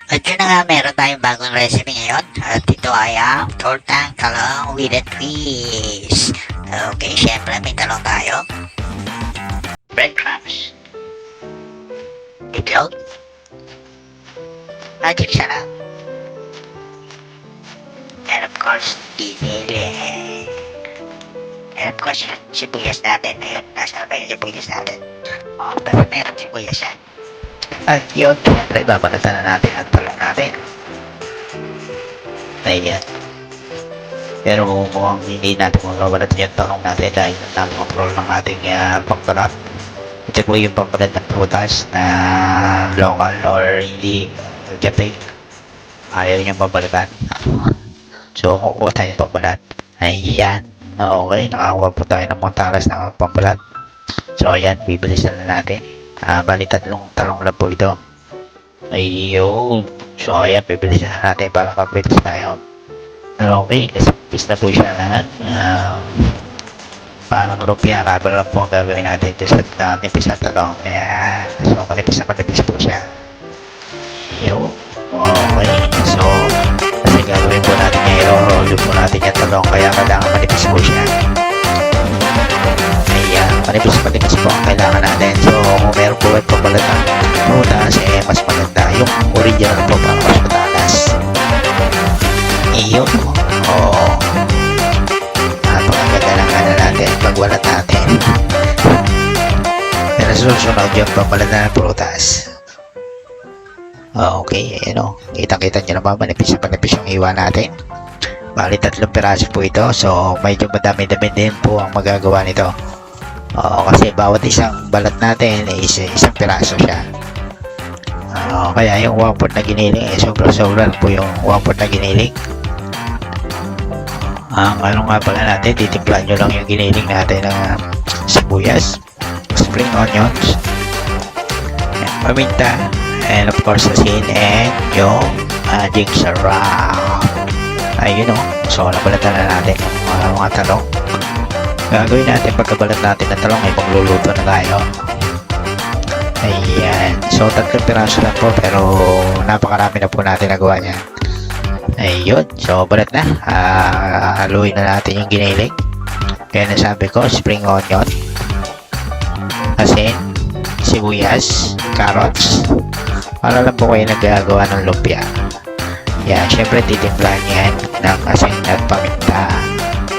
At yun na nga, meron tayong bagong recipe ngayon. At ito ay ang tortang talong with a twist. Okay, syempre may talong tayo. Breadcrumbs. Itlog. Magic sarap. And of course, giniling. And of course, sibuyas natin. Ayun, nasa ba yung sibuyas natin? Oh, pero meron sibuyas yan. At yun, syempre, babalatan na natin ang talong natin. Ayan. Pero mukhang hindi natin mababalatan yung talong natin dahil napaka-pro ng ating pagbalat. Ito po yung pagbalat ng prutas na local or hindi gating. Ayaw niyang babalatan. So, kukuha tayo ng pagbalat. Ayan. Okay, nakakuha po tayo ng mga talas na pagbalat. So, ayan, bibilisan na natin. Bali tatlong talong lang po ito. Ayun. So ayan, bibilisan natin para mabilis tayo. Okay, kasi na po siya lahat. Parang rupya, rubber lang po ang gagawin natin ito sa nipis na talong. Ayan. So manipis po siya. Ayun. Okay. So kasi gagawin po natin niya, i-roll po natin yung talong kaya kailangan manipis po siya. Manipis po ang kailangan natin. So kung meron po ay pagbalat ng prutas, mas maganda yung original po para mas matalas. Iyon. Napakaganda ng natin pagbalat natin. Pero susunod yung pagbalat ng prutas. Okay, ayan kitang-kita nyo naman, manipis yung iwa natin. Bali 3 piraso po ito, so medyo madami-dami din po ang magagawa nito. Kasi bawat isang balat natin is isang piraso siya. Kaya yung 1/4 na giniling sobra-sobra po yung 1/4 na giniling. Ang ano nga pala natin, titimplan nyo lang yung giniling natin ng sibuyas, spring onions, and paminta, and of course asin, and yung magic sarap. Ayun so nabalatan na natin yung mga talong. Gagawin natin pagkabalat natin ng talong ay magluluto na tayo. Ayan. So 3 piraso lang po pero napakarami na po natin nagawa niya. Ayun. So balat na. Haluin na natin yung giniling. Kaya nasabi ko, spring onion, asin, sibuyas, carrots. Para lang po kayo nagagawa ng lumpia. Yan. Syempre titimplahan yan ng asin at paminta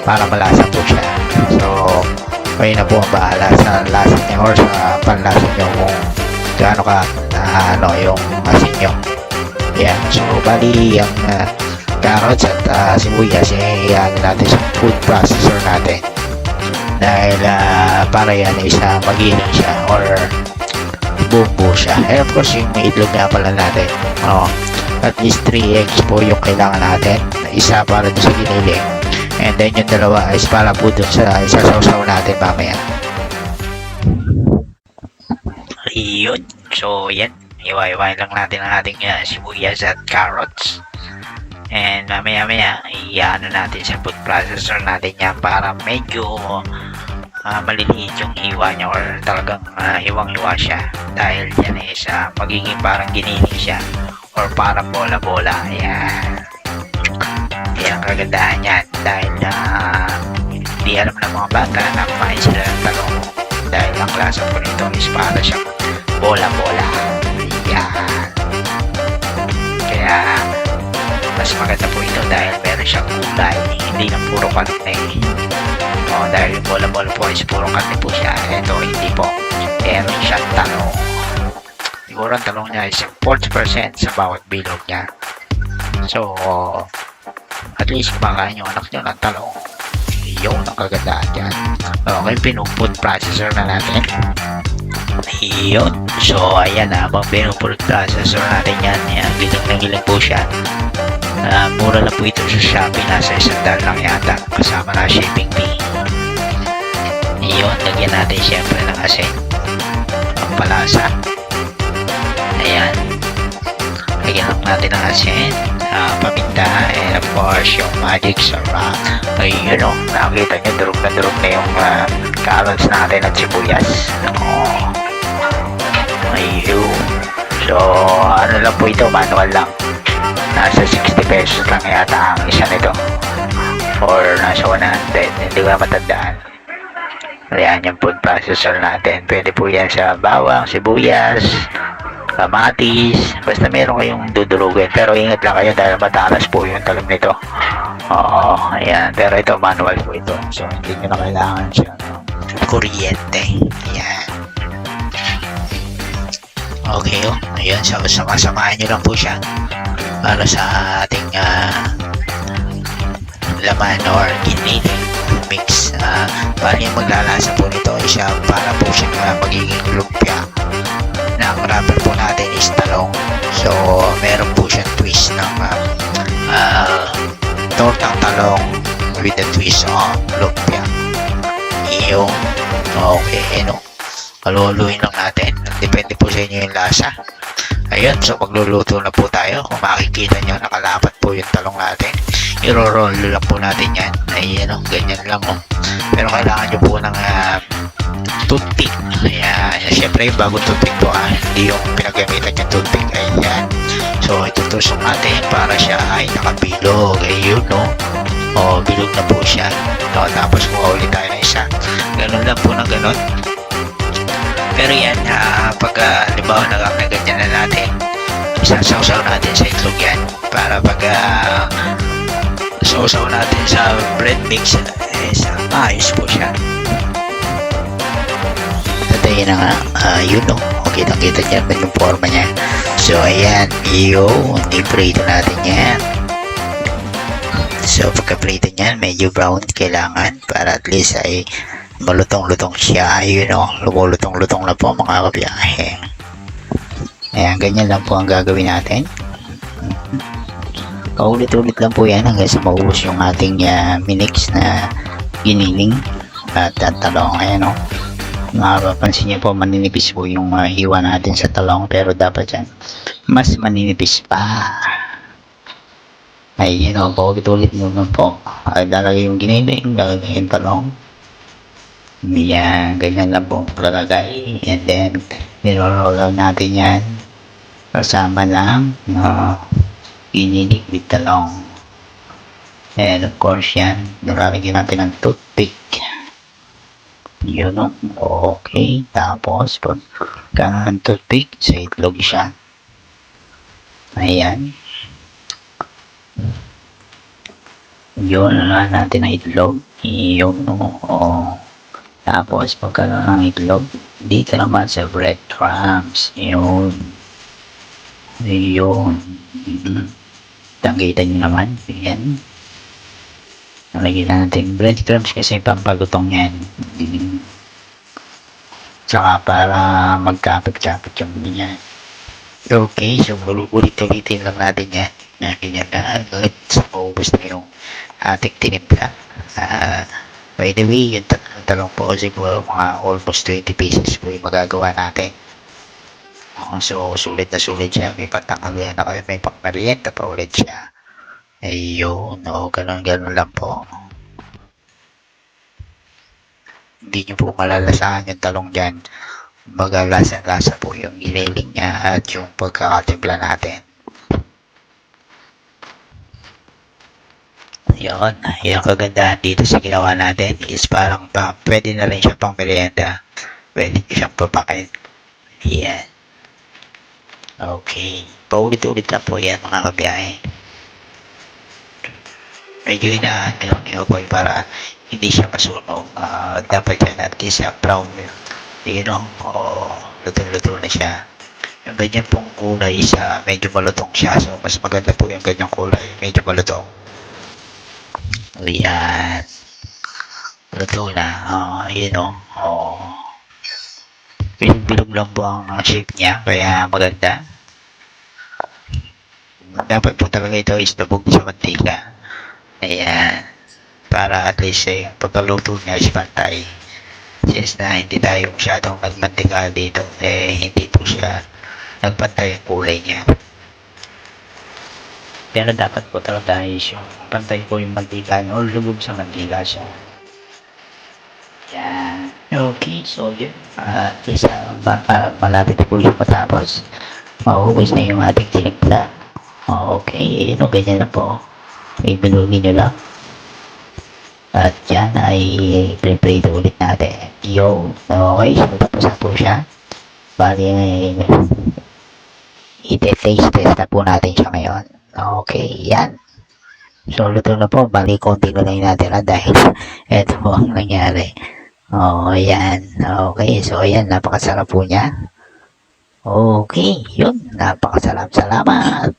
para malasa po siya. So, kayo na po ang bahala sa lasa niya or sa panlasa niyo kung gaano ka yung asin nyo. Yan. So, bali yung carrots at sibuyas iyan natin sa food processor natin. Dahil para yan isa magiling siya or bumbu siya. And of course, yung itlog nga pala natin. At least 3 eggs po yung kailangan natin. Isa para sa giniling. And then yung dalawa is para po dun sa isasawsaw natin mamaya. Ayun. So yan. Iwa-iwain lang natin ang ating sibuyas at carrots. And mamaya i-ano natin sa food processor natin yan para medyo maliliit yung hiwa niya or talagang hiwang-hiwa siya. Dahil yan is magiging parang giniling siya or parang bola-bola. Ayan. Yan ang kagandahan yan dahil hindi alam ng mga bata na kumain sila ng talong dahil ang klasa po nito is para siyang bola-bola. Yan. Kaya mas maganda po ito dahil meron siyang kulay, hindi na puro karne. Dahil yung bola-bola po is puro karne po siya. Ito hindi po, meron siyang talong. Siguro ang talong niya is 40% sa bawat bilog niya. So at least kumakain yung anak nyo ng talong. Yun ang kagandaan dyan. Okay, pinuput processor na natin. Yun. So ayan habang pinuput processor natin yan, giling na giling po siya. Mura lang po ito sa Shopee, nasa $1 lang yata kasama na shipping fee. Yun, lagyan natin syempre ng asin, ang palasa. Ayan, lagyan lang natin ng asin, paminta, and of course yung magic sarap. Ayun nakita nyo durog na yung carrots natin at sibuyas. Ayun. So, ano lang po ito, manual lang. Nasa 60 pesos lang yata ang isa nito. Or nasa 100, hindi ko na matandaan. Ayan yung food processor natin. Pwede po yan sa bawang, sibuyas, kamatis, basta meron kayong dudurugin. Pero ingat lang kayo dahil matalas po yung talong nito. Oo, ayan. Pero ito, manual po ito. So, hindi nyo na kailangan siya kuryente. Ayan. Okay, oh. Ayan, so, samahan nyo lang po siya para sa ating laman or giniling mix. Bali yung maglalasa po nito ay siya para po siya magiging lumpia. Na ang wrapper po natin is talong. So, meron po siyang twist ng tortang talong with the twist of lumpia. Yung, okay, ano, kaluluin lang natin. Depende po sa inyo yung lasa. Ayun, so magluluto na po tayo. Kung makikita nyo, nakalapat po yung talong natin. I-roll lang po natin yan. Ayan, oh, ganyan lang. Oh. Pero kailangan nyo po ng toothpick. Ayan, syempre bago toothpick po hindi yung pinagamitan yung toothpick. Ayan. So, itutusok natin para siya ay nakabilog. Ayun, no? O, bilog na po siya. No, tapos kuha ulit tayo na isa. Ganun lang po na ganun. Pero yan, pag halimbawa ganyan na natin, isasawsaw natin sa itlog yan para pag sausaw natin sa bread mix, maayos po siya. At ayun na nga, yun o, kitang-kita niya yung forma niya. So ayan, i-prito natin yan. So pagka-prito niyan, medyo brown kailangan para at least ay malutong-lutong siya. Ayun o, lumulutong-lutong na po mga kabiyahe. Ayan, ganyan lang po ang gagawin natin. Paulit-ulit lang po yan hanggang sa maubos yung ating minix na giniling at talong. Ayan o, mapapansin niyo po maninipis po yung hiwa natin sa talong, pero dapat yan mas maninipis pa. Ayan o, paulit-ulit naman po. Lalagay yung giniling, lalagay yung talong. Yan, ganyan lang po lalagay. And then, niloroll natin yan. Kasama lang giniling with talong. And of course yan, nilalagyan natin ng toothpick. Yun o. Okay. Tapos, pagka ng toothpick, sa itlog siya. Ayan. Yun, natin ang itlog. Yun o. Tapos, pagka ng itlog, dito naman sa breadcrumbs. Yun. Yun. Tanggitan nyo naman. Yan. Nalagyan natin breadcrumbs kasi pampalutong yan. Saka para magkapit-kapit yung ganyan. Okay, so ulit-ulitin lang natin yan. Ganyan na. So, maubos na yung ating tinimpla. By the way, yung talong po siguro mga almost 20 pieces po yung magagawa natin. So, sulit na sulit siya. May pantangalian na kayo, may pangmerienda pa ulit siya. Ayun, ganun lang po. Hindi nyo po malalasahan yung talong dyan. Magalasa-lasa po yung giniling niya at yung pagkakatimpla natin. Yun, yung kagandahan dito sa ginawa natin is parang pwede na rin siya pang merienda. Pwede siyang papakain. Yan. Okay. Paulit-ulit lang po yan mga kabiyahe. Medyo inaangal nyo po para hindi siya masunog. Dapat yan at least brown. Luto-luto na siya. Yung ganyan pong kulay isa, medyo malutong siya. So, mas maganda po yung ganyang kulay. Medyo malutong. Ayan. Luto na. Bilog lang po ang shape niya. Kaya maganda. Dapat po talaga ito is dabog sa mantika. Ayan. Para at least pagkaluto niya is pantay. Since na hindi tayo masyadong nagmantika dito, hindi po siya nagpantay ang kulay niya. Pero dapat po talaga is yung pantay po yung mantika niya or lubog sa mantika siya. Yan. Okay, so yun. Malapit po yung matapos. maubos na yung ating tinimpla. Okay, ito ganyan na po. Ibinugin nyo lang. At yan ay pre-prito ulit natin. Yo, okay, so tapos na po siya. Bali, i-taste test na po natin siya ngayon. Okay, yan. So, luto na po. Bali, konti na lang natin dahil ito po ang nangyari. Oh, yan. Okay, so yan, napakasarap po niya. Okay, yun. Napakasarap. Salamat.